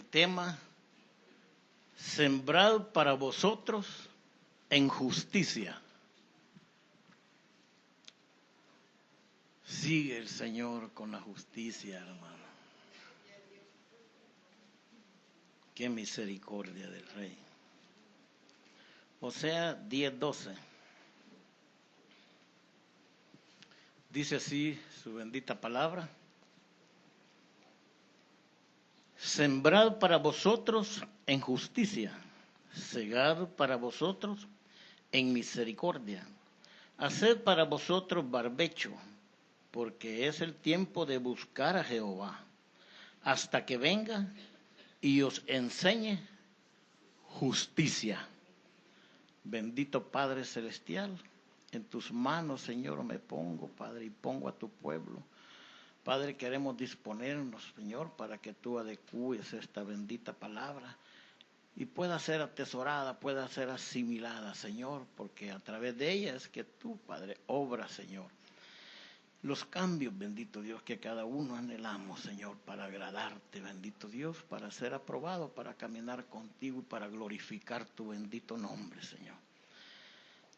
el tema Sembrad para vosotros en justicia. Sigue el Señor con la justicia, hermano. Qué misericordia del Rey. Osea 10:12. Dice así su bendita palabra. Sembrad para vosotros en justicia, segad para vosotros en misericordia, haced para vosotros barbecho, porque es el tiempo de buscar a Jehová, hasta que venga y os enseñe justicia. Bendito Padre Celestial, en tus manos, Señor, me pongo, Padre, y pongo a tu pueblo. Padre, queremos disponernos, Señor, para que tú adecúes esta bendita palabra y pueda ser atesorada, pueda ser asimilada, Señor, porque a través de ella es que tú, Padre, obras, Señor. Los cambios, bendito Dios, que cada uno anhelamos, Señor, para agradarte, bendito Dios, para ser aprobado, para caminar contigo y para glorificar tu bendito nombre, Señor.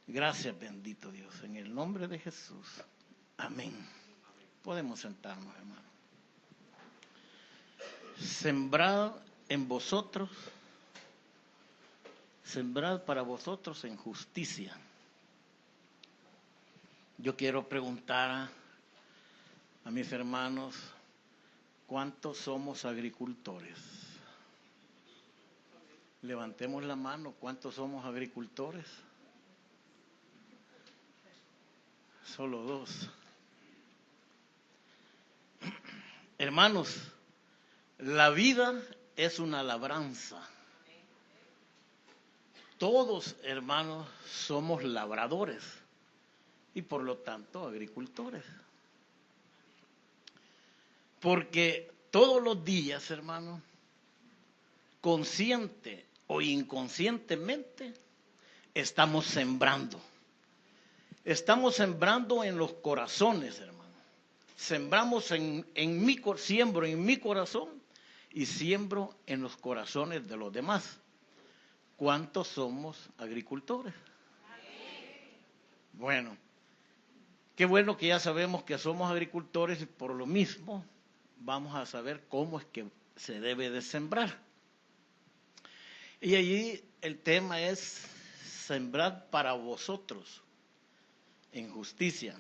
Gracias, bendito Dios, en el nombre de Jesús. Amén. Podemos sentarnos, hermano. Sembrad en vosotros, sembrad para vosotros en justicia. Yo quiero preguntar a mis hermanos, ¿cuántos somos agricultores? Levantemos la mano, ¿cuántos somos agricultores? Solo 2. Hermanos, la vida es una labranza. Todos, hermanos, somos labradores y por lo tanto agricultores. Porque todos los días, hermanos, consciente o inconscientemente, estamos sembrando. Estamos sembrando en los corazones, hermanos. Sembramos siembro en mi corazón y siembro en los corazones de los demás. ¿Cuántos somos agricultores? Bueno, qué bueno que ya sabemos que somos agricultores y por lo mismo vamos a saber cómo es que se debe de sembrar. Y allí el tema es sembrar para vosotros en justicia.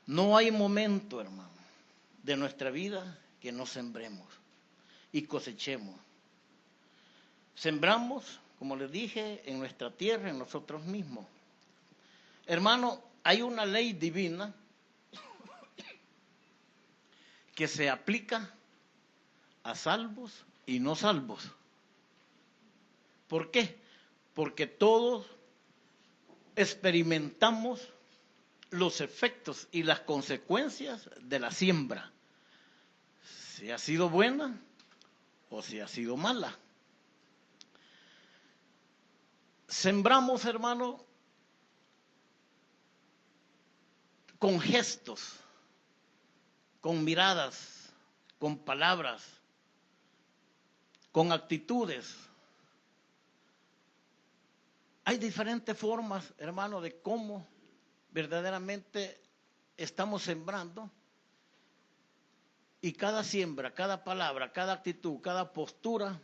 No hay momento, hermano, de nuestra vida que no sembremos y cosechemos. Sembramos, como les dije, en nuestra tierra, en nosotros mismos. Hermano, hay una ley divina que se aplica a salvos y no salvos. ¿Por qué? Porque todos experimentamos los efectos y las consecuencias de la siembra, si ha sido buena o si ha sido mala. Sembramos, hermano, con gestos, con miradas, con palabras, con actitudes. Hay diferentes formas, hermano, de cómo verdaderamente estamos sembrando, y cada siembra, cada palabra, cada actitud, cada postura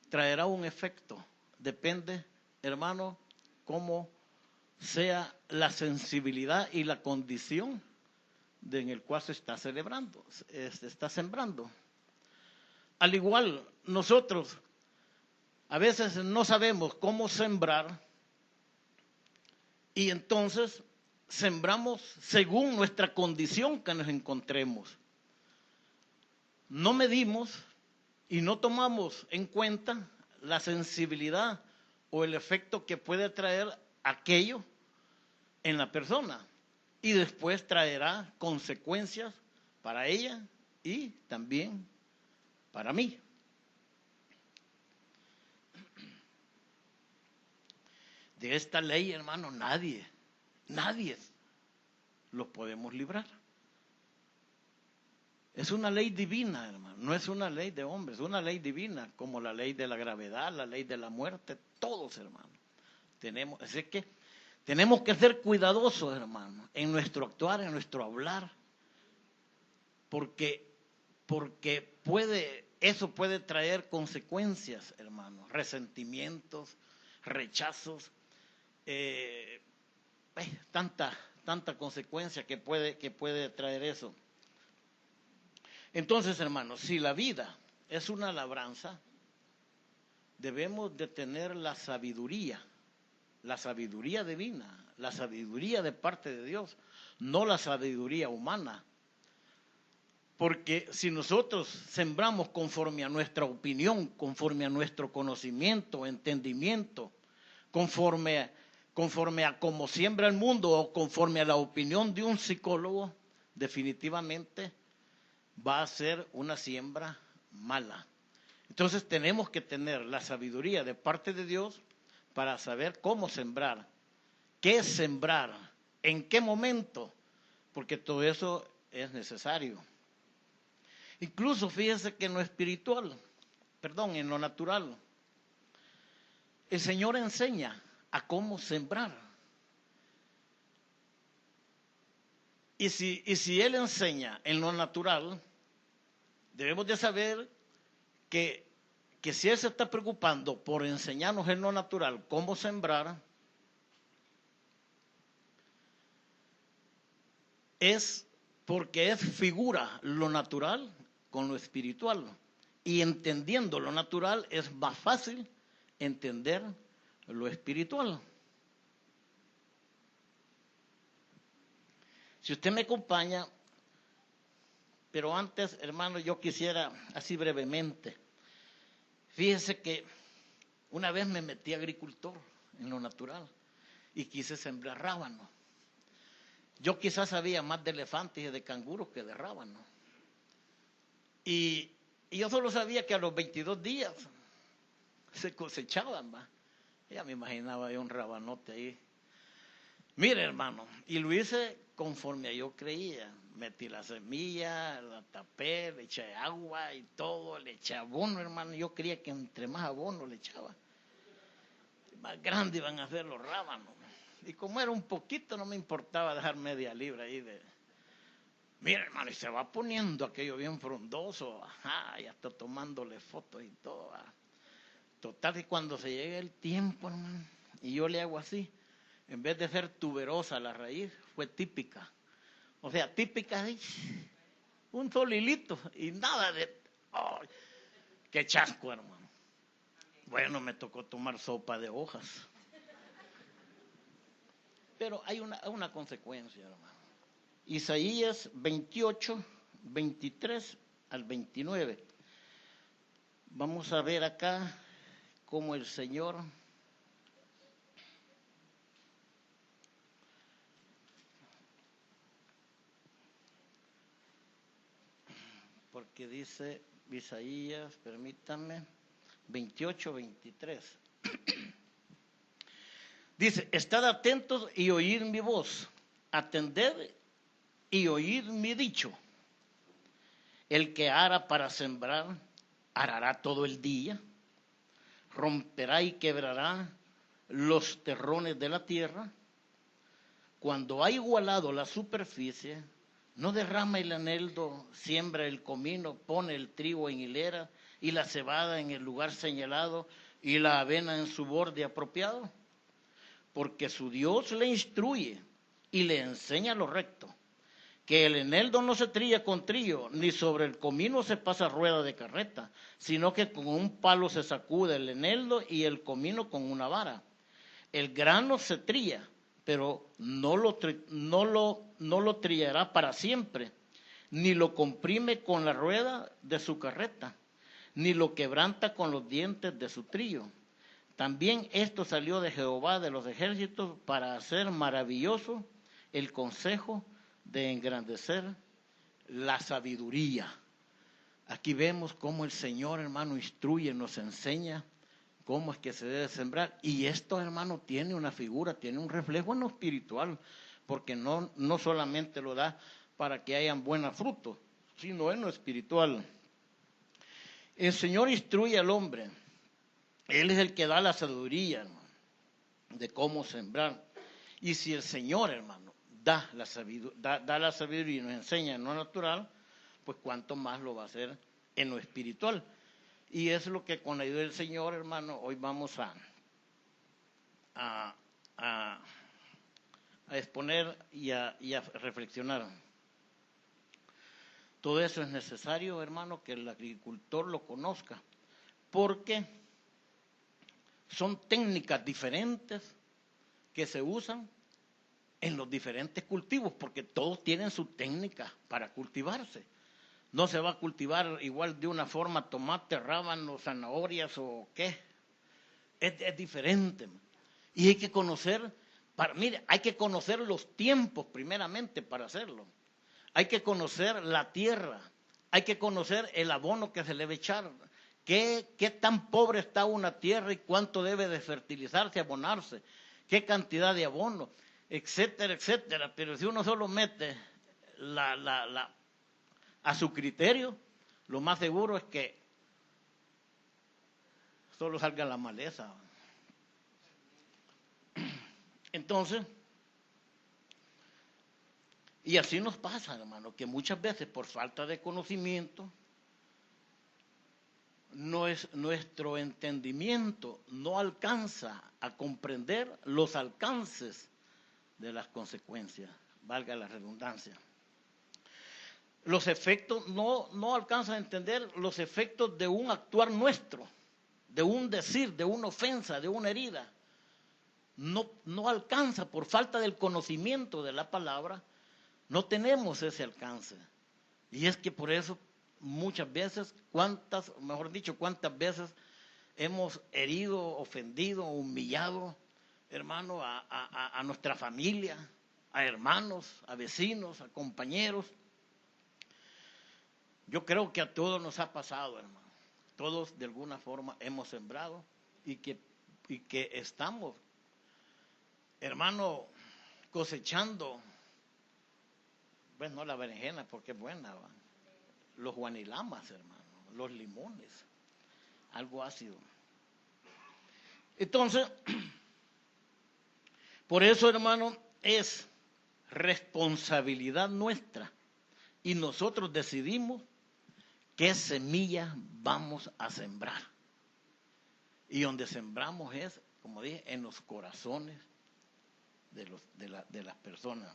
traerá un efecto. Depende, hermano, cómo sea la sensibilidad y la condición en el cual se está sembrando. Al igual, nosotros a veces no sabemos cómo sembrar y entonces sembramos según nuestra condición que nos encontremos. No medimos y no tomamos en cuenta la sensibilidad o el efecto que puede traer aquello en la persona y después traerá consecuencias para ella y también para mí. De esta ley, hermano, nadie los podemos librar. Es una ley divina, hermano. No es una ley de hombres, es una ley divina, como la ley de la gravedad, la ley de la muerte, todos, hermano. Así que tenemos que ser cuidadosos, hermano, en nuestro actuar, en nuestro hablar, porque eso puede traer consecuencias, hermano, resentimientos, rechazos, tanta consecuencia que puede traer eso. Entonces, hermanos, si la vida es una labranza, debemos de tener la sabiduría divina, la sabiduría de parte de Dios, no la sabiduría humana. Porque si nosotros sembramos conforme a nuestra opinión, conforme a nuestro conocimiento, entendimiento, conforme a cómo siembra el mundo o conforme a la opinión de un psicólogo, definitivamente va a ser una siembra mala. Entonces tenemos que tener la sabiduría de parte de Dios para saber cómo sembrar, qué sembrar, en qué momento, porque todo eso es necesario. Incluso fíjese que en lo espiritual, en lo natural, el Señor enseña a cómo sembrar. Y si Él enseña en lo natural, debemos de saber que si Él se está preocupando por enseñarnos en lo natural cómo sembrar, es porque es figura lo natural con lo espiritual. Y entendiendo lo natural es más fácil entender lo espiritual. Si usted me acompaña, pero antes, hermano, yo quisiera así brevemente. Fíjese que una vez me metí agricultor en lo natural y quise sembrar rábano. Yo quizás sabía más de elefantes y de canguros que de rábano. Y yo solo sabía que a los 22 días se cosechaban, ¿va? Ya me imaginaba yo un rabanote ahí. Mire, hermano, y lo hice conforme yo creía. Metí la semilla, la tapé, le eché agua y todo, le eché abono, hermano. Yo creía que entre más abono le echaba, más grande iban a ser los rábanos. Y como era un poquito, no me importaba dejar media libra ahí de... Mira, hermano, y se va poniendo aquello bien frondoso, ya está tomándole fotos y todo. Total, que cuando se llegue el tiempo, hermano, y yo le hago así, en vez de ser tuberosa la raíz, fue típica. O sea, típica de un solo hilito y nada de... ¡Oh, qué chasco, hermano! Bueno, me tocó tomar sopa de hojas. Pero hay una consecuencia, hermano. Isaías 28, 23 al 29. Vamos a ver acá cómo el Señor porque dice Isaías, permítame, 28, 23. Dice, estad atentos y oíd mi voz, atended y oíd mi dicho. El que ara para sembrar, arará todo el día, romperá y quebrará los terrones de la tierra. Cuando ha igualado la superficie, no derrama el eneldo, siembra el comino, pone el trigo en hilera y la cebada en el lugar señalado y la avena en su borde apropiado. Porque su Dios le instruye y le enseña lo recto, que el eneldo no se trilla con trillo, ni sobre el comino se pasa rueda de carreta, sino que con un palo se sacude el eneldo y el comino con una vara. El grano se trilla, pero no lo trillará para siempre, ni lo comprime con la rueda de su carreta, ni lo quebranta con los dientes de su trillo. También esto salió de Jehová de los ejércitos para hacer maravilloso el consejo de engrandecer la sabiduría. Aquí vemos cómo el Señor, hermano, instruye, nos enseña cómo es que se debe sembrar. Y esto, hermano, tiene una figura, tiene un reflejo en lo espiritual, porque no solamente lo da para que hayan buenos frutos, sino en lo espiritual. El Señor instruye al hombre. Él es el que da la sabiduría, hermano, de cómo sembrar. Y si el Señor, hermano, da la sabiduría y nos enseña en lo natural, pues cuánto más lo va a hacer en lo espiritual. Y es lo que con la ayuda del Señor, hermano, hoy vamos a exponer y a reflexionar. Todo eso es necesario, hermano, que el agricultor lo conozca, porque son técnicas diferentes que se usan en los diferentes cultivos, porque todos tienen su técnica para cultivarse. No se va a cultivar igual de una forma tomate, rábanos, zanahorias o qué. Es diferente. Y hay que conocer, mire, hay que conocer los tiempos primeramente para hacerlo. Hay que conocer la tierra, hay que conocer el abono que se le debe echar. ¿Qué tan pobre está una tierra y cuánto debe de fertilizarse, abonarse? ¿Qué cantidad de abono? Etcétera, etcétera. Pero si uno solo mete a su criterio, lo más seguro es que solo salga la maleza. Entonces, y así nos pasa, hermano, que muchas veces por falta de conocimiento, nuestro entendimiento no alcanza a comprender los alcances de las consecuencias, valga la redundancia. Los efectos, no alcanza a entender los efectos de un actuar nuestro, de un decir, de una ofensa, de una herida. No alcanza por falta del conocimiento de la palabra, no tenemos ese alcance. Y es que por eso muchas veces, cuántas veces hemos herido, ofendido, humillado, hermano, a nuestra familia, a hermanos, a vecinos, a compañeros. Yo creo que a todos nos ha pasado, hermano. Todos de alguna forma hemos sembrado y que estamos, hermano, cosechando, pues no la berenjena porque es buena, ¿va? Los guanilamas, hermano, los limones, algo ácido. Entonces, por eso, hermano, es responsabilidad nuestra y nosotros decidimos qué semilla vamos a sembrar. Y donde sembramos es, como dije, en los corazones de las personas.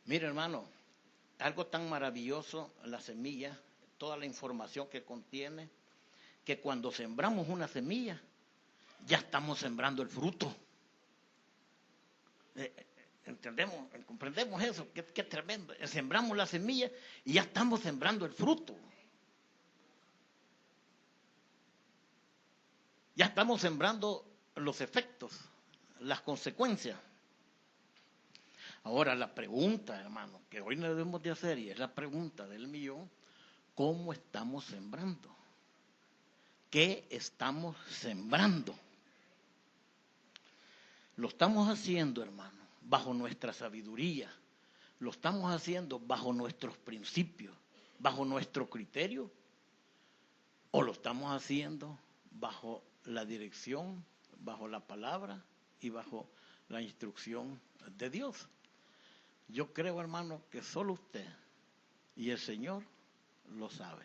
Mira, hermano, algo tan maravilloso, la semilla, toda la información que contiene, que cuando sembramos una semilla, ya estamos sembrando el fruto. Comprendemos eso, qué tremendo. Sembramos la semilla y ya estamos sembrando el fruto. Ya estamos sembrando los efectos, las consecuencias. Ahora la pregunta, hermano, que hoy no debemos de hacer, y es la pregunta del millón, ¿cómo estamos sembrando? ¿Qué estamos sembrando? Lo estamos haciendo, hermano, bajo nuestra sabiduría. Lo estamos haciendo bajo nuestros principios, bajo nuestro criterio. O lo estamos haciendo bajo la dirección, bajo la palabra y bajo la instrucción de Dios. Yo creo, hermano, que solo usted y el Señor lo sabe.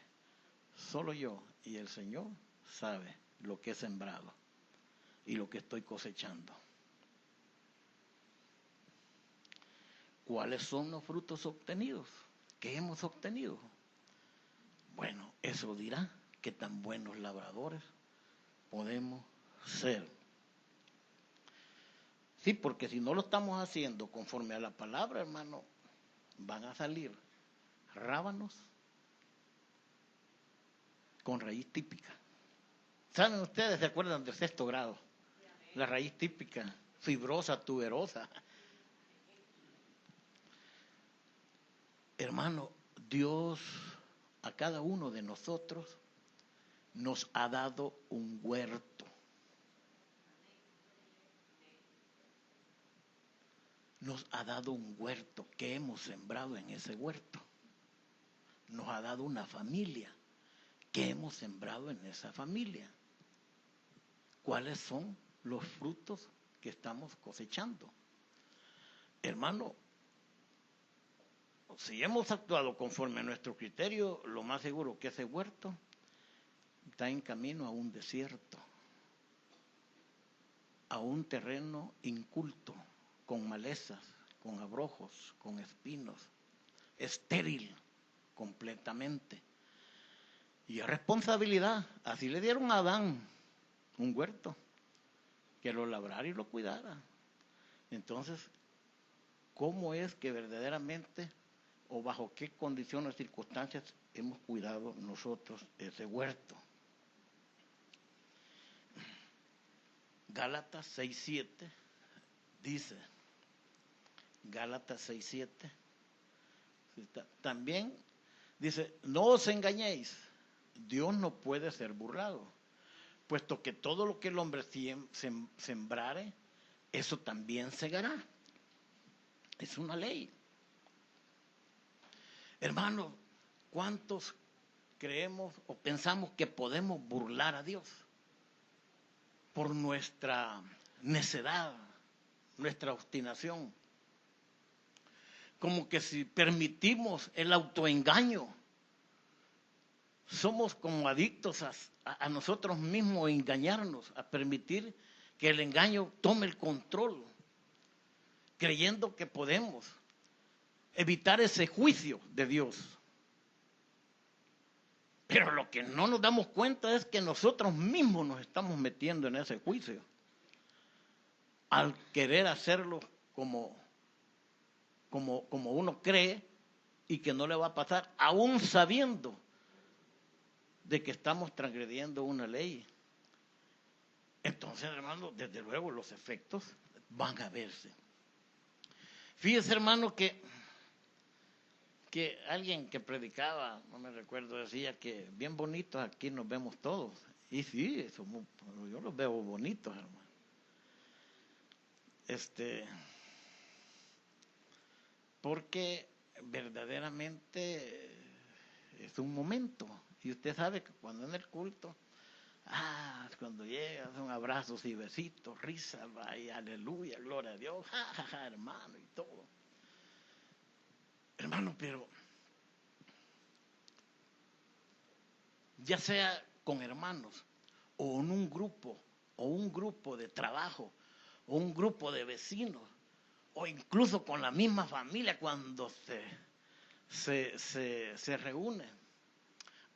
Solo yo y el Señor sabe lo que he sembrado y lo que estoy cosechando. ¿Cuáles son los frutos obtenidos? ¿Qué hemos obtenido? Bueno, eso dirá qué tan buenos labradores podemos ser. Sí, porque si no lo estamos haciendo conforme a la palabra, hermano, van a salir rábanos con raíz típica. ¿Saben ustedes? ¿Se acuerdan del 6º grado? La raíz típica, fibrosa, tuberosa. Hermano, Dios a cada uno de nosotros nos ha dado un huerto. nos ha dado un huerto que hemos sembrado en ese huerto. Nos ha dado una familia que hemos sembrado en esa familia. ¿Cuáles son los frutos que estamos cosechando? Hermano, si hemos actuado conforme a nuestro criterio, lo más seguro que ese huerto está en camino a un desierto, a un terreno inculto, con malezas, con abrojos, con espinos, estéril completamente. Y es responsabilidad, así le dieron a Adán un huerto, que lo labrara y lo cuidara. Entonces, ¿cómo es que verdaderamente o bajo qué condiciones, circunstancias hemos cuidado nosotros ese huerto? Gálatas 6:7 dice, Gálatas 6:7, también dice, no os engañéis, Dios no puede ser burlado, puesto que todo lo que el hombre sembrare, eso también segará. Es una ley. Hermanos, ¿cuántos creemos o pensamos que podemos burlar a Dios por nuestra necedad, nuestra obstinación? Como que si permitimos el autoengaño, somos como adictos a nosotros mismos, engañarnos, a permitir que el engaño tome el control, creyendo que podemos evitar ese juicio de Dios. Pero lo que no nos damos cuenta es que nosotros mismos nos estamos metiendo en ese juicio al querer hacerlo como uno cree y que no le va a pasar, aún sabiendo de que estamos transgrediendo una ley. Entonces, hermano, desde luego los efectos van a verse. Fíjese, hermano, que alguien que predicaba, no me recuerdo, decía que bien bonitos aquí nos vemos todos. Y sí, yo los veo bonitos, hermano. Porque verdaderamente es un momento. Y usted sabe que cuando en el culto, cuando llega, son abrazos y besitos, risas, vaya, aleluya, gloria a Dios, hermano, y todo. Hermano, pero ya sea con hermanos, o en un grupo de trabajo, o un grupo de vecinos, o incluso con la misma familia cuando se reúnen.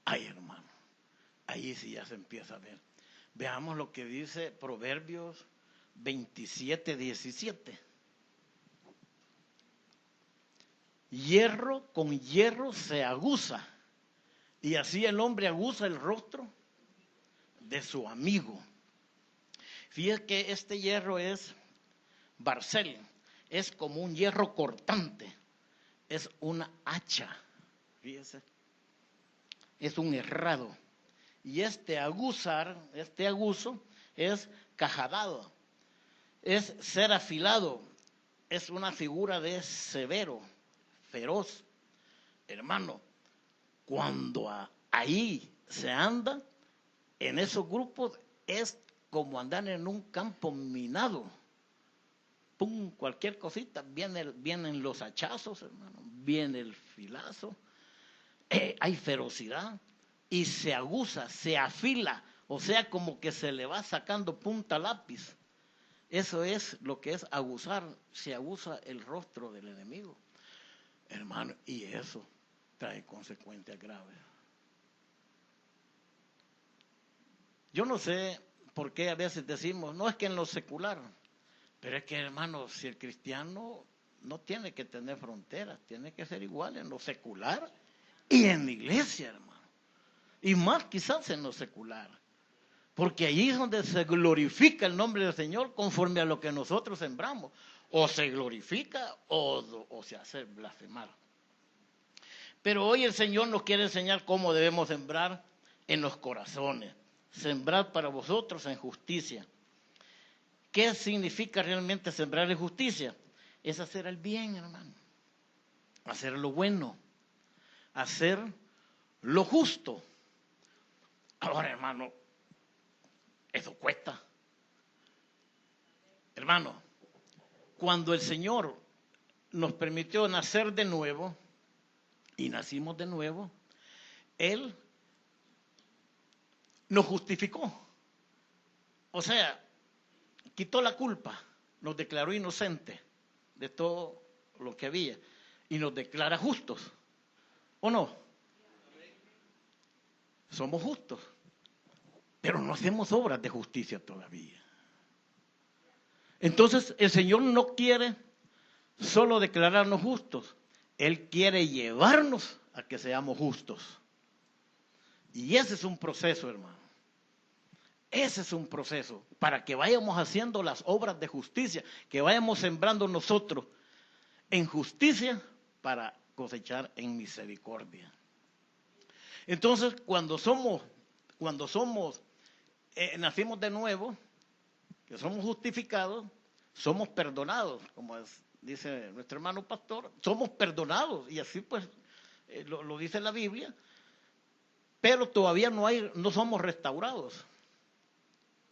Ay, hermano, ahí sí ya se empieza a ver. Veamos lo que dice Proverbios 27:17. Hierro con hierro se aguza, y así el hombre aguza el rostro de su amigo. Fíjate que este hierro es barcel, es como un hierro cortante, es una hacha, fíjese, es un herrado. Y este aguzo es cajadado, es ser afilado, es una figura de severo, feroz. Hermano, cuando ahí se anda, en esos grupos es como andar en un campo minado. Pum, cualquier cosita, vienen los hachazos, hermano, viene el filazo, hay ferocidad y se aguza, se afila, o sea, como que se le va sacando punta lápiz. Eso es lo que es aguzar, se aguza el rostro del enemigo, hermano, y eso trae consecuencias graves. Yo no sé por qué a veces decimos, no es que en lo secular, pero es que, hermano, si el cristiano no tiene que tener fronteras, tiene que ser igual en lo secular y en la iglesia, hermano. Y más quizás en lo secular. Porque allí es donde se glorifica el nombre del Señor conforme a lo que nosotros sembramos. O se glorifica o se hace blasfemar. Pero hoy el Señor nos quiere enseñar cómo debemos sembrar en los corazones. Sembrar para vosotros en justicia. ¿Qué significa realmente sembrar en justicia? es hacer el bien, hermano. Hacer lo bueno. Hacer lo justo. Ahora, hermano, eso cuesta. Hermano, cuando el Señor nos permitió nacer de nuevo, y nacimos de nuevo, Él nos justificó. O sea, quitó la culpa, nos declaró inocentes de todo lo que había y nos declara justos. ¿O no? Somos justos, pero no hacemos obras de justicia todavía. Entonces, el Señor no quiere solo declararnos justos, Él quiere llevarnos a que seamos justos. Y ese es un proceso, hermano. Ese es un proceso para que vayamos haciendo las obras de justicia, que vayamos sembrando nosotros en justicia para cosechar en misericordia. Entonces, nacimos de nuevo, que somos justificados, somos perdonados, como dice nuestro hermano pastor, somos perdonados, y así pues lo dice la Biblia, pero todavía no somos restaurados.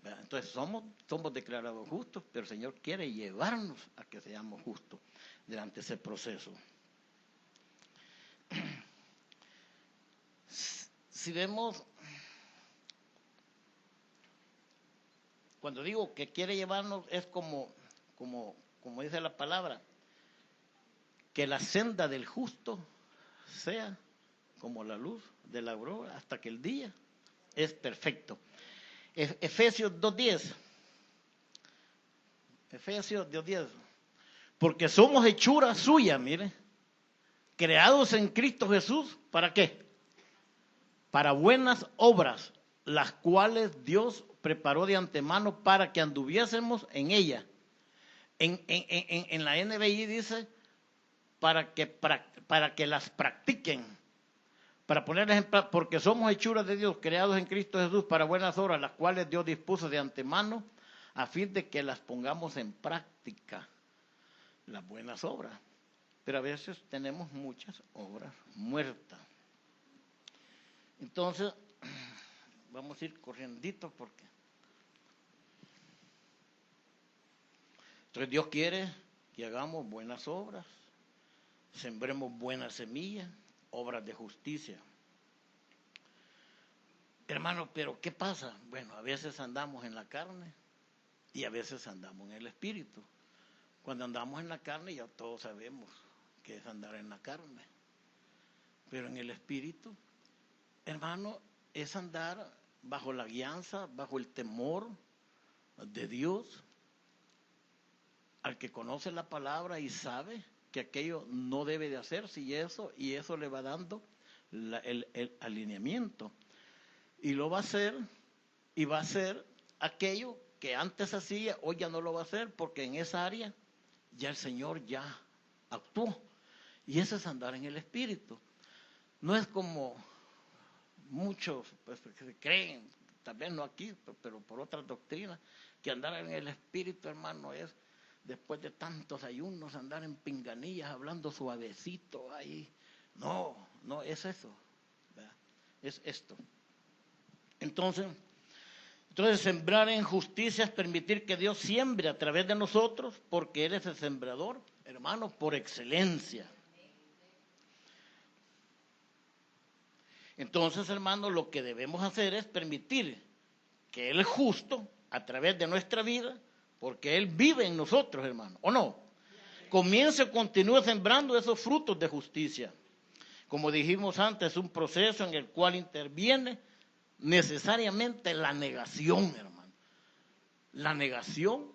Entonces somos declarados justos, pero el Señor quiere llevarnos a que seamos justos durante ese proceso. Si vemos, cuando digo que quiere llevarnos, es como dice la palabra, que la senda del justo sea como la luz de la aurora hasta que el día es perfecto. Efesios 2:10. Efesios 2:10. Porque somos hechura suya, mire, creados en Cristo Jesús, ¿para qué? Para buenas obras, las cuales Dios preparó de antemano para que anduviésemos en ella. En la NBI dice, para que las practiquen. Para ponerles en práctica, porque somos hechuras de Dios, creados en Cristo Jesús para buenas obras, las cuales Dios dispuso de antemano a fin de que las pongamos en práctica, las buenas obras. Pero a veces tenemos muchas obras muertas. Entonces, vamos a ir corriendito porque... Entonces Dios quiere que hagamos buenas obras, sembremos buenas semillas, obras de justicia. Hermano, pero ¿qué pasa? Bueno, a veces andamos en la carne y a veces andamos en el espíritu. Cuando andamos en la carne ya todos sabemos que es andar en la carne. Pero en el espíritu, hermano, es andar bajo la guianza, bajo el temor de Dios, al que conoce la palabra y sabe que aquello no debe de hacerse y eso le va dando el alineamiento. Y lo va a hacer, y va a hacer aquello que antes hacía, hoy ya no lo va a hacer, porque en esa área ya el Señor ya actuó. Y eso es andar en el Espíritu. No es como muchos pues, que creen, tal vez no aquí, pero por otras doctrinas, que andar en el Espíritu, hermano, es después de tantos ayunos, andar en pinganillas, hablando suavecito ahí. No es eso, ¿verdad? Es esto. Entonces, sembrar en justicia es permitir que Dios siembre a través de nosotros, porque Él es el sembrador, hermano, por excelencia. Entonces, hermano, lo que debemos hacer es permitir que Él justo, a través de nuestra vida, porque Él vive en nosotros, hermano, ¿o no? Comience o continúe sembrando esos frutos de justicia. Como dijimos antes, es un proceso en el cual interviene necesariamente la negación, hermano. La negación,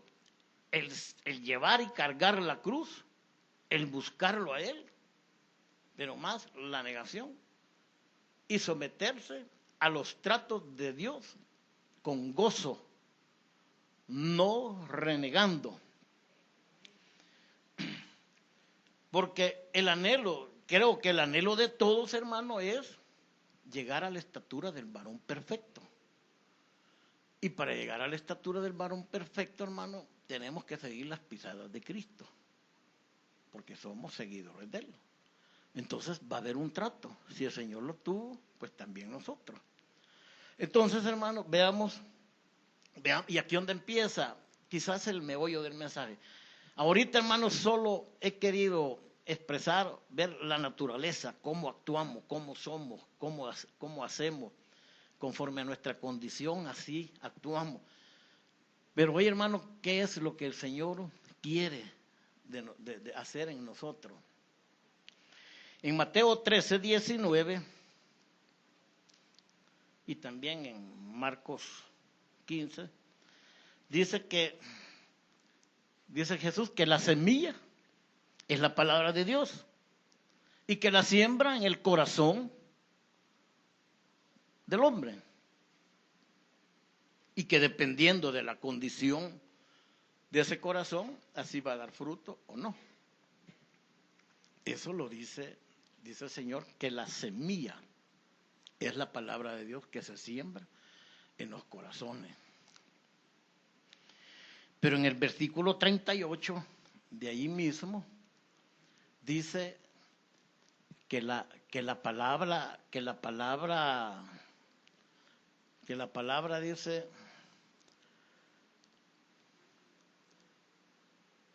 el llevar y cargar la cruz, el buscarlo a Él, pero más la negación y someterse a los tratos de Dios con gozo, no renegando. Porque creo que el anhelo de todos, hermano, es llegar a la estatura del varón perfecto. Y para llegar a la estatura del varón perfecto, hermano, tenemos que seguir las pisadas de Cristo. porque somos seguidores de Él. Entonces va a haber un trato. Si el Señor lo tuvo, pues también nosotros. Entonces, hermanos, veamos, y aquí donde empieza, quizás el meollo del mensaje. Ahorita, hermanos, solo he querido expresar, ver la naturaleza, cómo actuamos, cómo somos, cómo hacemos, conforme a nuestra condición, así actuamos. Pero hoy, hermanos, ¿qué es lo que el Señor quiere de hacer en nosotros? En Mateo 13:19 y también en Marcos 15, dice Jesús que la semilla es la palabra de Dios y que la siembra en el corazón del hombre. Y que dependiendo de la condición de ese corazón, así va a dar fruto o no. Eso lo dice el Señor, que la semilla es la palabra de Dios que se siembra en los corazones. Pero en el versículo 38, de ahí mismo, dice que la palabra dice,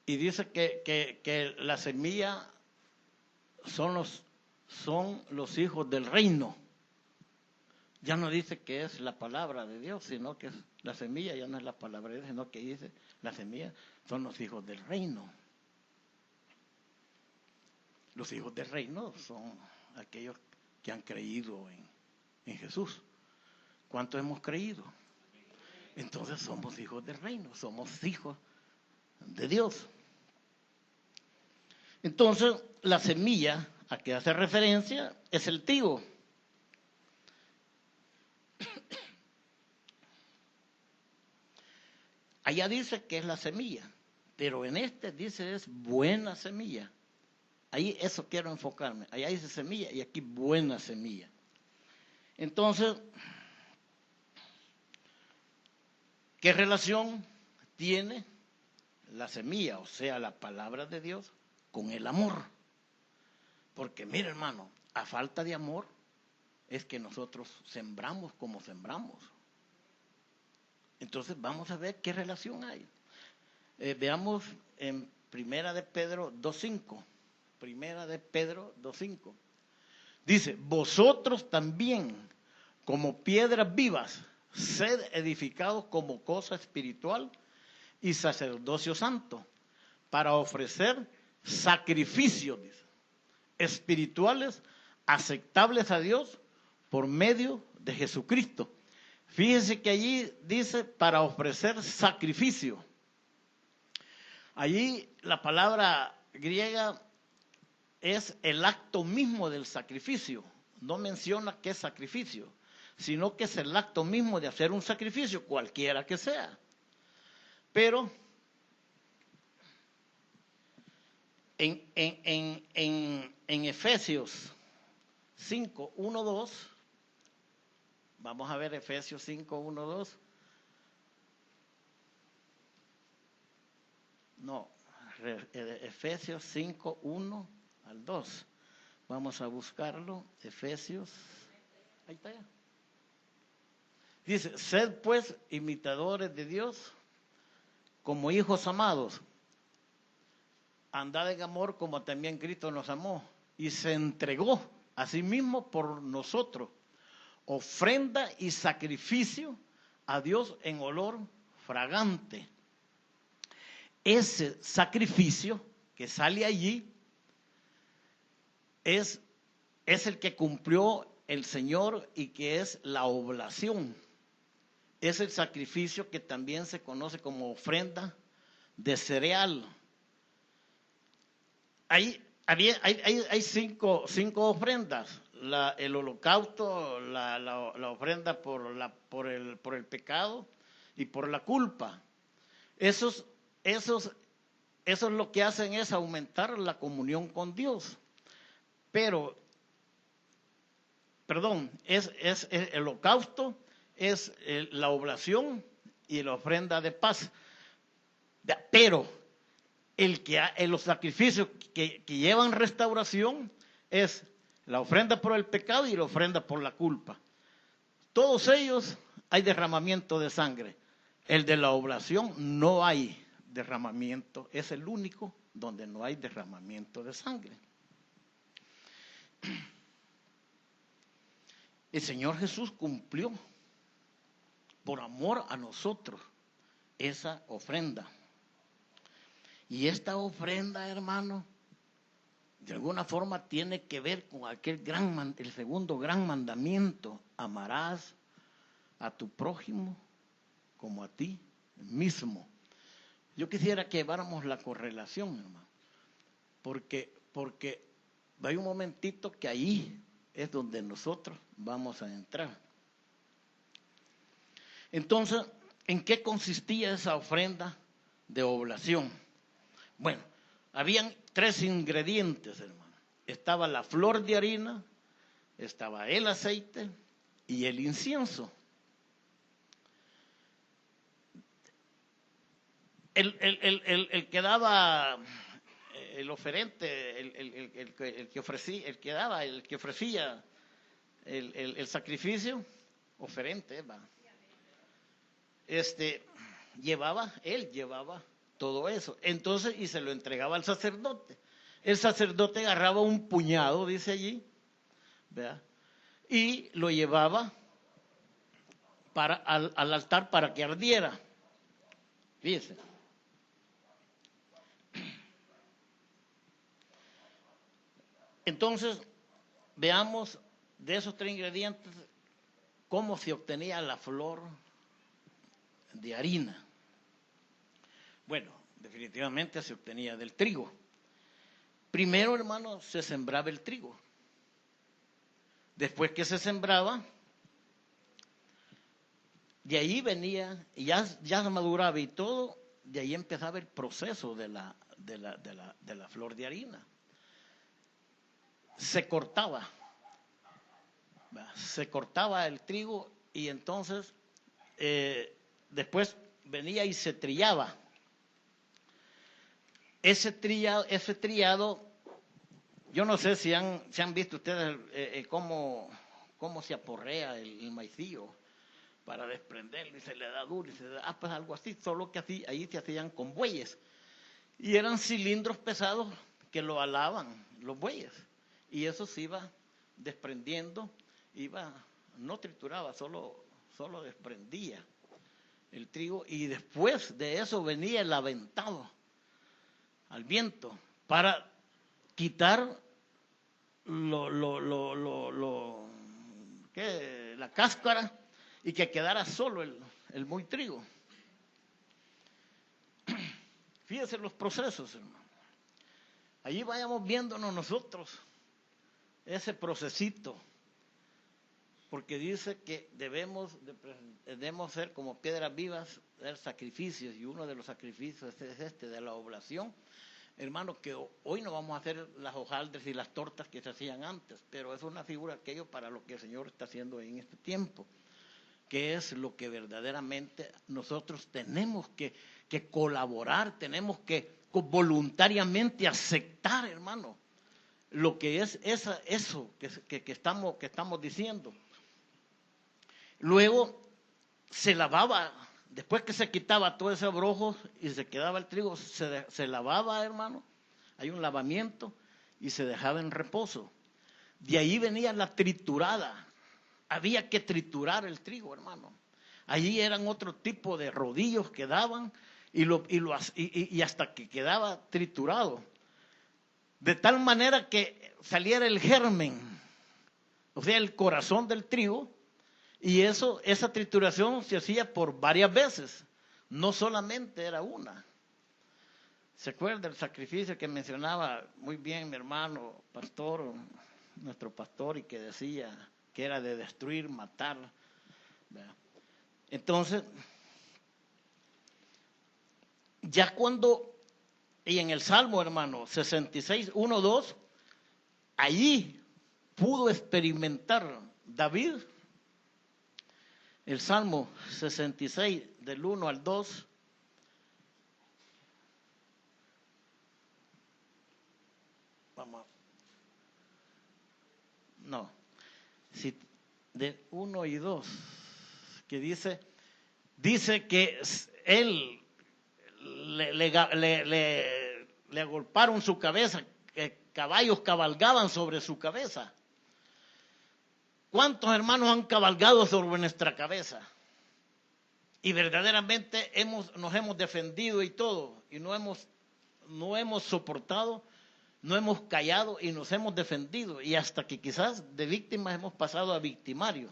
y dice que la semilla son los hijos del reino. Ya no dice que es la palabra de Dios, sino que la semilla ya no es la palabra de Dios, sino que dice la semilla son los hijos del reino. Los hijos del reino son aquellos que han creído en Jesús. ¿Cuántos hemos creído? Entonces somos hijos del reino, somos hijos de Dios. Entonces la semilla a que hace referencia es el trigo. Allá dice que es la semilla, pero en este dice es buena semilla. Ahí eso quiero enfocarme. Allá dice semilla y aquí buena semilla. Entonces, ¿qué relación tiene la semilla, o sea, la palabra de Dios, con el amor? Porque mire, hermano, a falta de amor es que nosotros sembramos como sembramos. Entonces vamos a ver qué relación hay. Veamos en Primera de Pedro 2:5. Primera de Pedro 2:5. Dice, vosotros también, como piedras vivas, sed edificados como cosa espiritual y sacerdocio santo, para ofrecer sacrificios espirituales aceptables a Dios por medio de Jesucristo. Fíjense que allí dice para ofrecer sacrificio. Allí la palabra griega es el acto mismo del sacrificio. No menciona qué sacrificio, sino que es el acto mismo de hacer un sacrificio, cualquiera que sea. Pero en Efesios 5:1-2, vamos a ver Efesios 5:1-2. No, Efesios 5:1-2. Vamos a buscarlo, Efesios. Ahí está ya. Dice, sed pues imitadores de Dios como hijos amados. Andad en amor como también Cristo nos amó y se entregó a sí mismo por nosotros, ofrenda y sacrificio a Dios en olor fragante. Ese sacrificio que sale allí es el que cumplió el Señor y que es la oblación. Es el sacrificio que también se conoce como ofrenda de cereal. Hay cinco ofrendas: el holocausto, la ofrenda por el pecado y por la culpa. Esos lo que hacen es aumentar la comunión con Dios. Pero, es el holocausto, es la oblación y la ofrenda de paz. Pero los sacrificios que llevan restauración es la ofrenda por el pecado y la ofrenda por la culpa. Todos ellos hay derramamiento de sangre. El de la oblación no hay derramamiento, es el único donde no hay derramamiento de sangre. El Señor Jesús cumplió por amor a nosotros esa ofrenda. Y esta ofrenda, hermano, de alguna forma tiene que ver con el segundo gran mandamiento: amarás a tu prójimo como a ti mismo. Yo quisiera que lleváramos la correlación, hermano, porque hay un momentito que ahí es donde nosotros vamos a entrar. Entonces, ¿en qué consistía esa ofrenda de oblación? Bueno, habían 3 ingredientes, hermano. Estaba la flor de harina, estaba el aceite y el incienso. El que daba el oferente, el que ofrecía, el que ofrecía el sacrificio, oferente, llevaba todo eso. Entonces, y se lo entregaba al sacerdote. El sacerdote agarraba un puñado, dice allí, ¿verdad? Y lo llevaba al altar para que ardiera. Fíjense. Entonces, veamos de esos 3 ingredientes cómo se obtenía la flor de harina. Bueno, definitivamente se obtenía del trigo. Primero, hermano, se sembraba el trigo. Después que se sembraba, de ahí venía, y ya maduraba y todo, de ahí empezaba el proceso de la flor de harina. Se cortaba el trigo y entonces después venía y se trillaba. Ese trillado, yo no sé si han visto ustedes cómo se aporrea el maicillo para desprenderlo y se le da duro y se da, pues algo así, solo que así, ahí se hacían con bueyes. Y eran cilindros pesados que lo alaban los bueyes. Y eso se iba desprendiendo, no trituraba, solo desprendía el trigo. Y después de eso venía el aventado al viento para quitar la cáscara y que quedara solo el muy trigo. Fíjense los procesos, hermano. Allí vayamos viéndonos nosotros ese procesito, porque dice que debemos ser como piedras vivas, dar sacrificios, y uno de los sacrificios es de la oblación. Hermano, que hoy no vamos a hacer las hojaldres y las tortas que se hacían antes, pero es una figura aquello para lo que el Señor está haciendo en este tiempo, que es lo que verdaderamente nosotros tenemos que colaborar, tenemos que voluntariamente aceptar, hermano, lo que es eso que estamos diciendo. Luego se lavaba, después que se quitaba todo ese abrojo y se quedaba el trigo, se lavaba, hermano, hay un lavamiento y se dejaba en reposo. De ahí venía la triturada, había que triturar el trigo, hermano. Allí eran otro tipo de rodillos que daban y hasta que quedaba triturado. De tal manera que saliera el germen, o sea, el corazón del trigo, y esa trituración se hacía por varias veces, no solamente era una. ¿Se acuerda del sacrificio que mencionaba muy bien mi hermano pastor, nuestro pastor, y que decía que era de destruir, matar? Entonces, ya y en el Salmo, hermano, 66, 1, 2, allí pudo experimentar David, el Salmo 66, del 1 al 2, Vamos. No. Si, de 1 y 2, que dice que él le agolparon su cabeza, que caballos cabalgaban sobre su cabeza. ¿Cuántos hermanos han cabalgado sobre nuestra cabeza? Y verdaderamente nos hemos defendido y todo, y no hemos soportado, no hemos callado y nos hemos defendido, y hasta que quizás de víctimas hemos pasado a victimarios.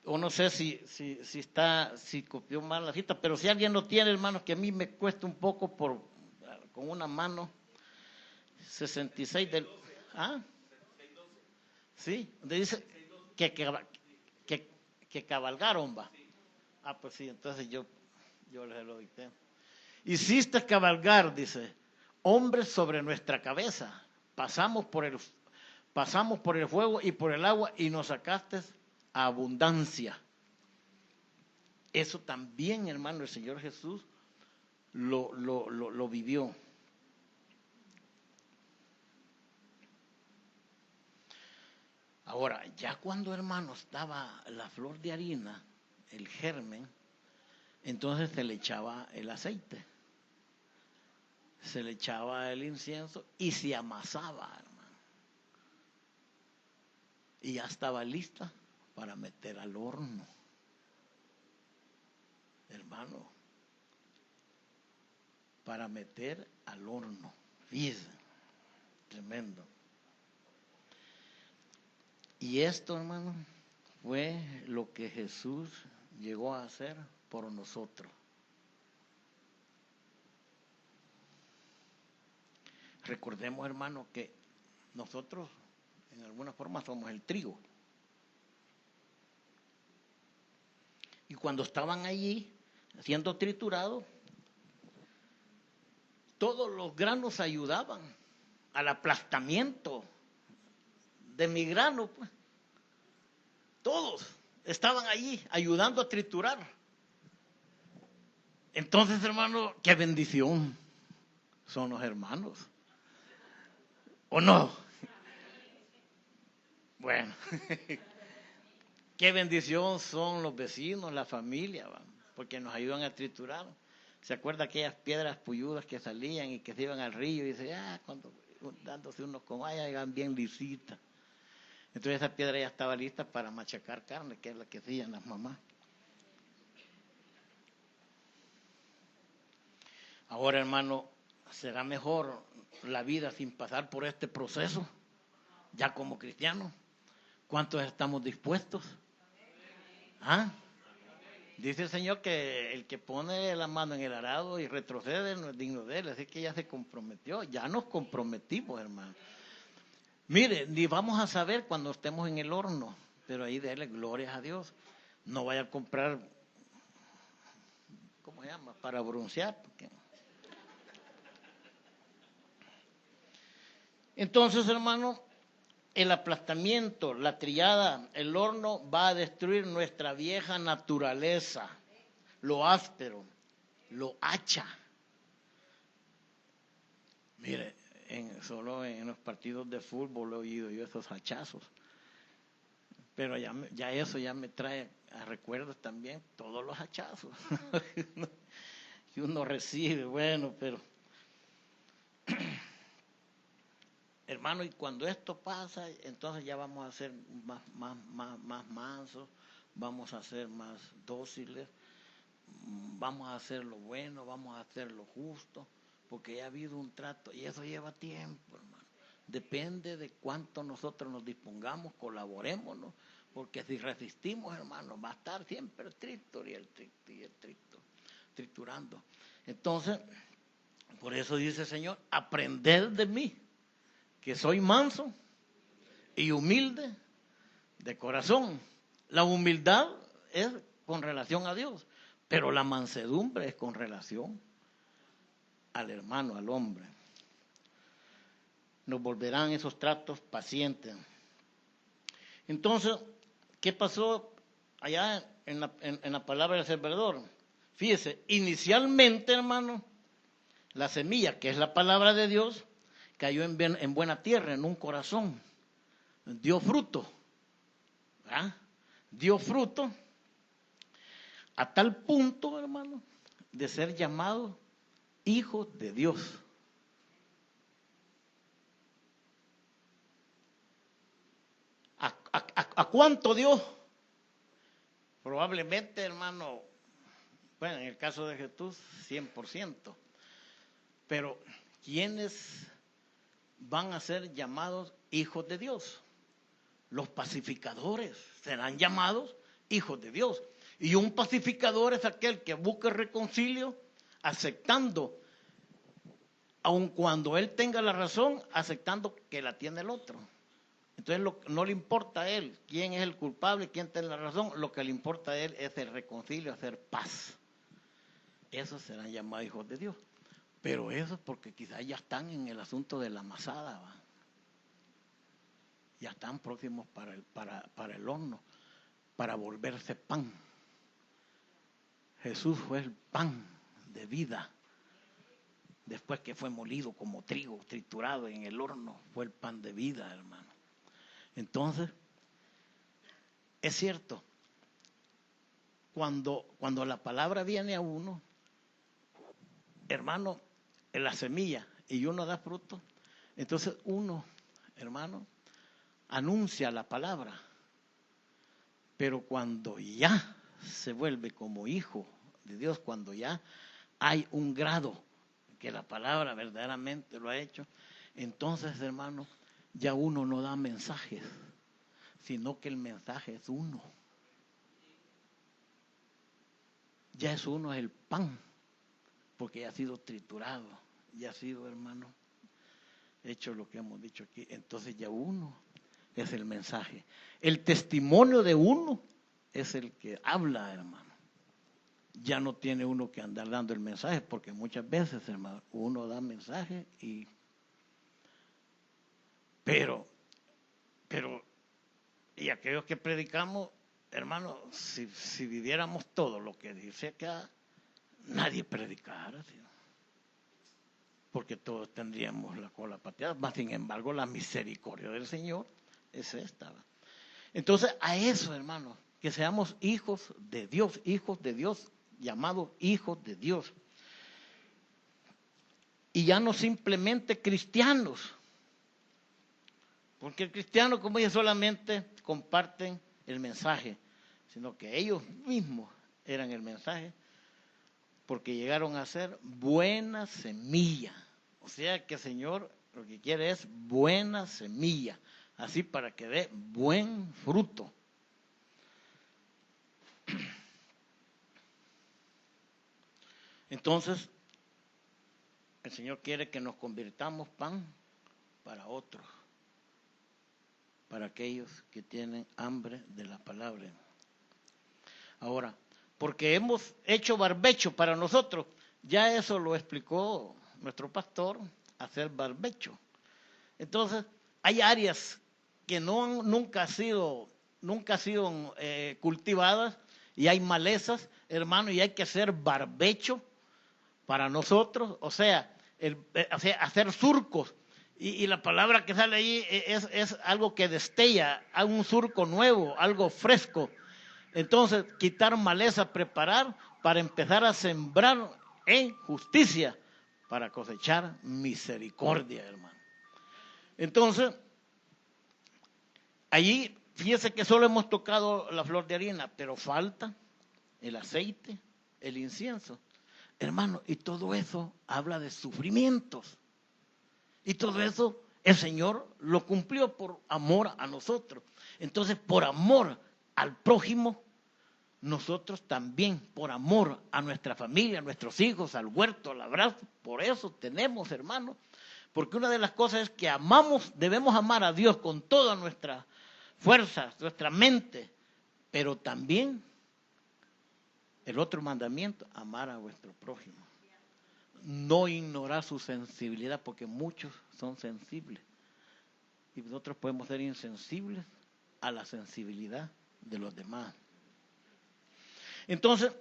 O no sé si copió mal la cita, pero si alguien lo tiene, hermanos, que a mí me cuesta un poco con una mano, 66 del... ¿Ah? Sí, donde dice que cabalgaron, va. Ah, pues sí, entonces yo les lo dicté. Hiciste cabalgar, dice, hombres sobre nuestra cabeza. Pasamos por el fuego y por el agua y nos sacaste a abundancia. Eso también, hermano, el Señor Jesús lo vivió. Ahora, ya cuando, hermano, estaba la flor de harina, el germen, entonces se le echaba el aceite, se le echaba el incienso y se amasaba, hermano. Y ya estaba lista para meter al horno. Hermano, para meter al horno. Fíjense, tremendo. Y esto, hermano, fue lo que Jesús llegó a hacer por nosotros. Recordemos, hermano, que nosotros en alguna forma somos el trigo. Y cuando estaban allí siendo triturados, todos los granos ayudaban al aplastamiento de mi grano, pues. Todos estaban allí ayudando a triturar. Entonces, hermano, qué bendición son los hermanos. ¿O no? Bueno, qué bendición son los vecinos, la familia, porque nos ayudan a triturar. ¿Se acuerda aquellas piedras puyudas que salían y que se iban al río y decían, cuando dándose unos con llegan bien lisitas? Entonces esa piedra ya estaba lista para machacar carne, que es la que hacían las mamás. Ahora, hermano, ¿será mejor la vida sin pasar por este proceso? Ya como cristianos, ¿cuántos estamos dispuestos? ¿Ah? Dice el Señor que el que pone la mano en el arado y retrocede no es digno de él, así que ya se comprometió, ya nos comprometimos, hermano. Mire, ni vamos a saber cuando estemos en el horno, pero ahí déle glorias a Dios. No vaya a comprar, ¿cómo se llama? Para broncear. Entonces, hermano, el aplastamiento, la trillada, el horno va a destruir nuestra vieja naturaleza, lo áspero, lo hacha. Mire, solo en los partidos de fútbol he oído yo esos hachazos. Pero ya eso ya me trae a recuerdos también todos los hachazos que uno recibe. Bueno, pero hermano, y cuando esto pasa, entonces ya vamos a ser más mansos, vamos a ser más dóciles, vamos a hacer lo bueno, vamos a hacer lo justo, porque ya ha habido un trato y eso lleva tiempo, hermano. Depende de cuánto nosotros nos dispongamos, colaborémonos, porque si resistimos, hermano, va a estar siempre triturando. Entonces, por eso dice el Señor, aprended de mí, que soy manso y humilde de corazón. La humildad es con relación a Dios, pero la mansedumbre es con relación al hermano, al hombre. Nos volverán esos tratos pacientes. Entonces, ¿qué pasó allá en la palabra del sembrador? Fíjese, inicialmente, hermano, la semilla, que es la palabra de Dios, cayó en buena tierra, en un corazón, dio fruto, ¿verdad? Dio fruto a tal punto, hermano, de ser llamado hijo de Dios. ¿A cuánto dio? Probablemente, hermano, bueno, en el caso de Jesús, 100%. Pero, ¿quiénes van a ser llamados hijos de Dios? Los pacificadores serán llamados hijos de Dios. Y un pacificador es aquel que busca reconcilio, aceptando, aun cuando él tenga la razón, aceptando que la tiene el otro. Entonces no le importa a él quién es el culpable, quién tiene la razón, lo que le importa a él es el reconcilio, hacer paz. Esos serán llamados hijos de Dios. Pero eso es porque quizás ya están en el asunto de la amasada, ¿va? Ya están próximos para el horno, para volverse pan. Jesús fue el pan de vida. Después que fue molido como trigo, triturado en el horno, fue el pan de vida, hermano. Entonces, es cierto, cuando la palabra viene a uno, hermano, en la semilla, y uno da fruto, entonces uno, hermano, anuncia la palabra. Pero cuando ya se vuelve como hijo de Dios, cuando ya hay un grado que la palabra verdaderamente lo ha hecho, entonces, hermano, ya uno no da mensajes, sino que el mensaje es uno. Ya es uno, es el pan, porque ya ha sido triturado, ya ha sido, hermano, hecho lo que hemos dicho aquí. Entonces ya uno es el mensaje. El testimonio de uno es el que habla, hermano. Ya no tiene uno que andar dando el mensaje, porque muchas veces, hermano, uno da mensaje pero, y aquellos que predicamos, hermano, si viviéramos todo lo que dice acá, nadie predicara, ¿sí? Porque todos tendríamos la cola pateada. Mas, sin embargo, la misericordia del Señor es esta, ¿va? Entonces, a eso, hermano, que seamos hijos de Dios, llamados hijos de Dios. Y ya no simplemente cristianos, porque el cristiano, como dice, solamente comparten el mensaje, sino que ellos mismos eran el mensaje, porque llegaron a ser buena semilla. O sea que el Señor lo que quiere es buena semilla, así para que dé buen fruto. Entonces, el Señor quiere que nos convirtamos pan para otros, para aquellos que tienen hambre de la palabra. Ahora, porque hemos hecho barbecho para nosotros, ya eso lo explicó nuestro pastor, hacer barbecho. Entonces, hay áreas que nunca han sido cultivadas, y hay malezas, hermano, y hay que hacer barbecho para nosotros, o sea, hacer surcos. Y la palabra que sale ahí es algo que destella, un surco nuevo, algo fresco. Entonces, quitar maleza, preparar para empezar a sembrar en justicia, para cosechar misericordia, hermano. Entonces, allí, fíjese que solo hemos tocado la flor de harina, pero falta el aceite, el incienso. Hermano, y todo eso habla de sufrimientos. Y todo eso el Señor lo cumplió por amor a nosotros. Entonces, por amor al prójimo, nosotros también, por amor a nuestra familia, a nuestros hijos, al huerto, al abrazo, por eso tenemos, hermano. Porque una de las cosas es que debemos amar a Dios con toda nuestra fuerza, nuestra mente, pero también el otro mandamiento, amar a vuestro prójimo. No ignorar su sensibilidad, porque muchos son sensibles. Y nosotros podemos ser insensibles a la sensibilidad de los demás. Entonces,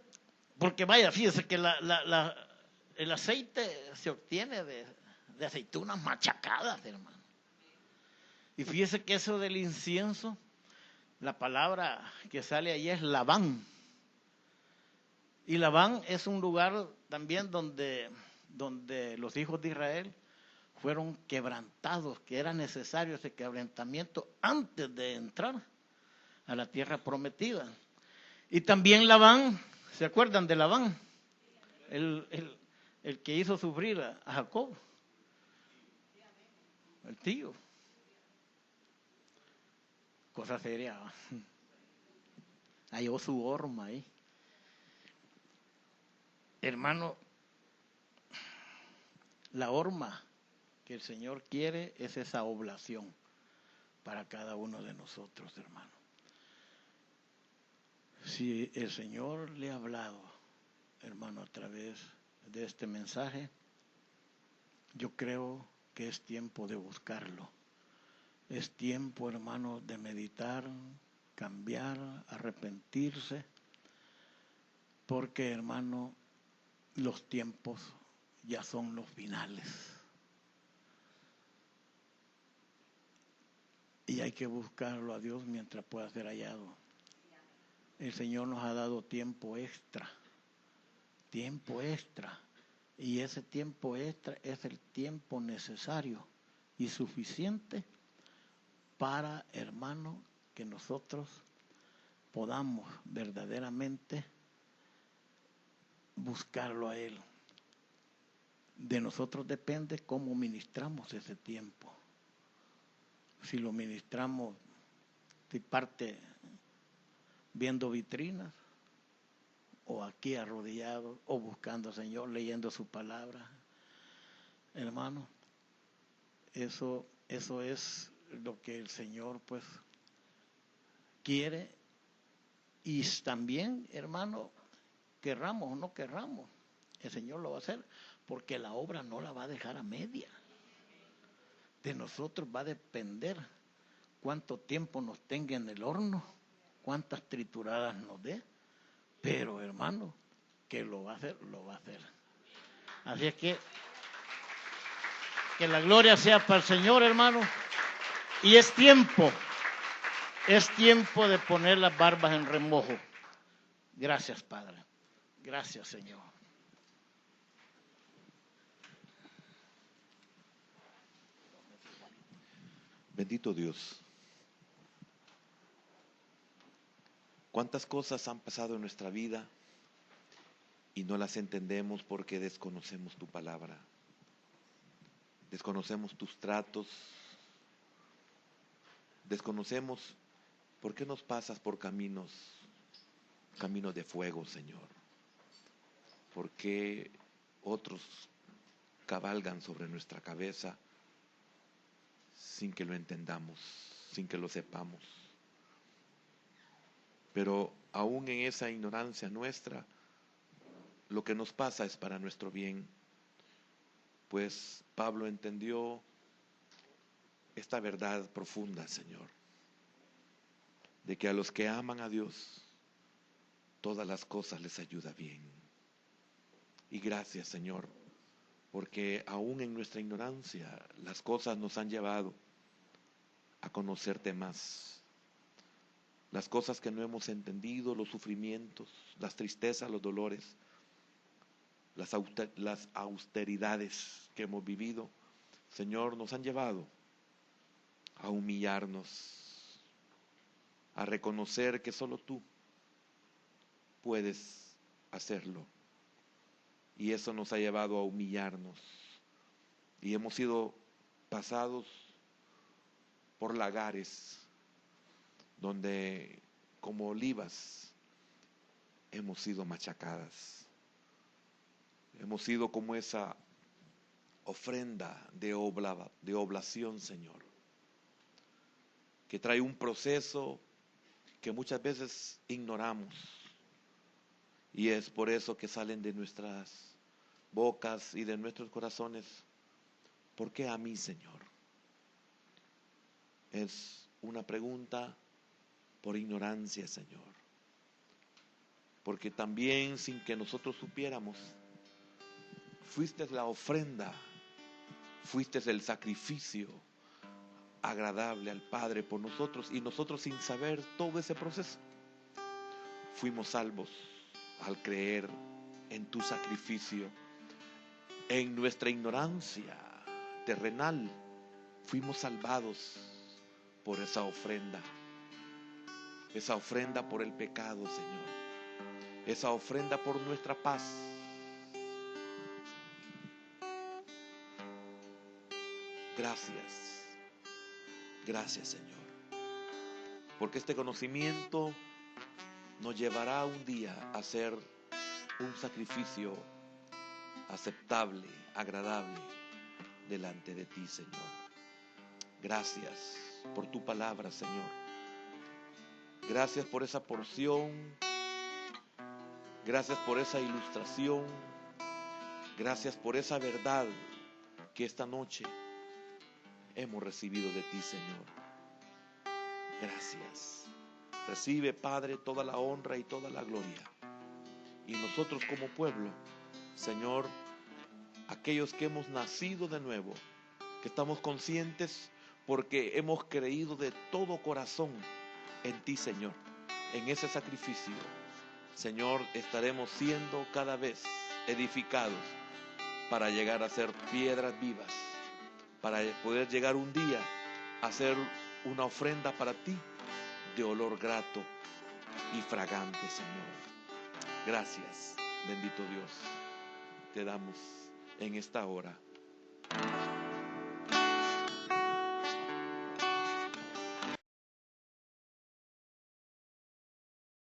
porque vaya, fíjese que el aceite se obtiene de aceitunas machacadas, hermano. Y fíjese que eso del incienso, la palabra que sale ahí es Labán. Y Labán es un lugar también donde los hijos de Israel fueron quebrantados, que era necesario ese quebrantamiento antes de entrar a la tierra prometida. Y también Labán, ¿se acuerdan de Labán? El que hizo sufrir a Jacob, el tío. Cosa seria. Halló su horma ahí. Hermano, la horma que el Señor quiere es esa oblación para cada uno de nosotros, hermano. Si el Señor le ha hablado, hermano, a través de este mensaje, yo creo que es tiempo de buscarlo. Es tiempo, hermano, de meditar, cambiar, arrepentirse, porque, hermano, los tiempos ya son los finales. Y hay que buscarlo a Dios mientras pueda ser hallado. El Señor nos ha dado tiempo extra. Y ese tiempo extra es el tiempo necesario y suficiente para, hermano, que nosotros podamos verdaderamente buscarlo a Él. De nosotros depende cómo ministramos ese tiempo. Si lo ministramos de parte viendo vitrinas, o aquí arrodillado, o buscando al Señor, leyendo su palabra. Hermano, eso es lo que el Señor pues quiere. Y también, hermano, querramos o no querramos, el Señor lo va a hacer, porque la obra no la va a dejar a media. De nosotros va a depender cuánto tiempo nos tenga en el horno, cuántas trituradas nos dé. Pero, hermano, que lo va a hacer, lo va a hacer. Así es que la gloria sea para el Señor, hermano. Y es tiempo de poner las barbas en remojo. Gracias, Padre. Gracias, Señor. Bendito Dios. ¿Cuántas cosas han pasado en nuestra vida y no las entendemos porque desconocemos tu palabra? Desconocemos tus tratos. Desconocemos por qué nos pasas por caminos de fuego, Señor. ¿Por qué otros cabalgan sobre nuestra cabeza sin que lo entendamos, sin que lo sepamos? Pero aún en esa ignorancia nuestra, lo que nos pasa es para nuestro bien, pues Pablo entendió esta verdad profunda, Señor, de que a los que aman a Dios, todas las cosas les ayuda bien. Y gracias, Señor, porque aún en nuestra ignorancia, las cosas nos han llevado a conocerte más. Las cosas que no hemos entendido, los sufrimientos, las tristezas, los dolores, las austeridades que hemos vivido, Señor, nos han llevado a humillarnos, a reconocer que solo tú puedes hacerlo. Y eso nos ha llevado a humillarnos. Y hemos sido pasados por lagares donde como olivas hemos sido machacadas. Hemos sido como esa ofrenda de oblación, Señor, que trae un proceso que muchas veces ignoramos. Y es por eso que salen de nuestras bocas y de nuestros corazones: ¿por qué a mí, Señor? Es una pregunta por ignorancia, Señor. Porque también, sin que nosotros supiéramos, fuiste la ofrenda, fuiste el sacrificio agradable al Padre por nosotros, y nosotros, sin saber todo ese proceso, fuimos salvos al creer en tu sacrificio. En nuestra ignorancia terrenal fuimos salvados por esa ofrenda por el pecado, Señor, esa ofrenda por nuestra paz. Gracias, Señor, porque este conocimiento nos llevará un día a hacer un sacrificio aceptable, agradable delante de ti, Señor. Gracias por tu palabra, Señor. Gracias por esa porción. Gracias por esa ilustración. Gracias por esa verdad que esta noche hemos recibido de ti, Señor. Gracias. Recibe, Padre, toda la honra y toda la gloria. Y nosotros como pueblo, Señor, aquellos que hemos nacido de nuevo, que estamos conscientes porque hemos creído de todo corazón en ti, Señor, en ese sacrificio, Señor, estaremos siendo cada vez edificados para llegar a ser piedras vivas, para poder llegar un día a ser una ofrenda para ti de olor grato y fragante, Señor. Gracias, bendito Dios, te damos en esta hora.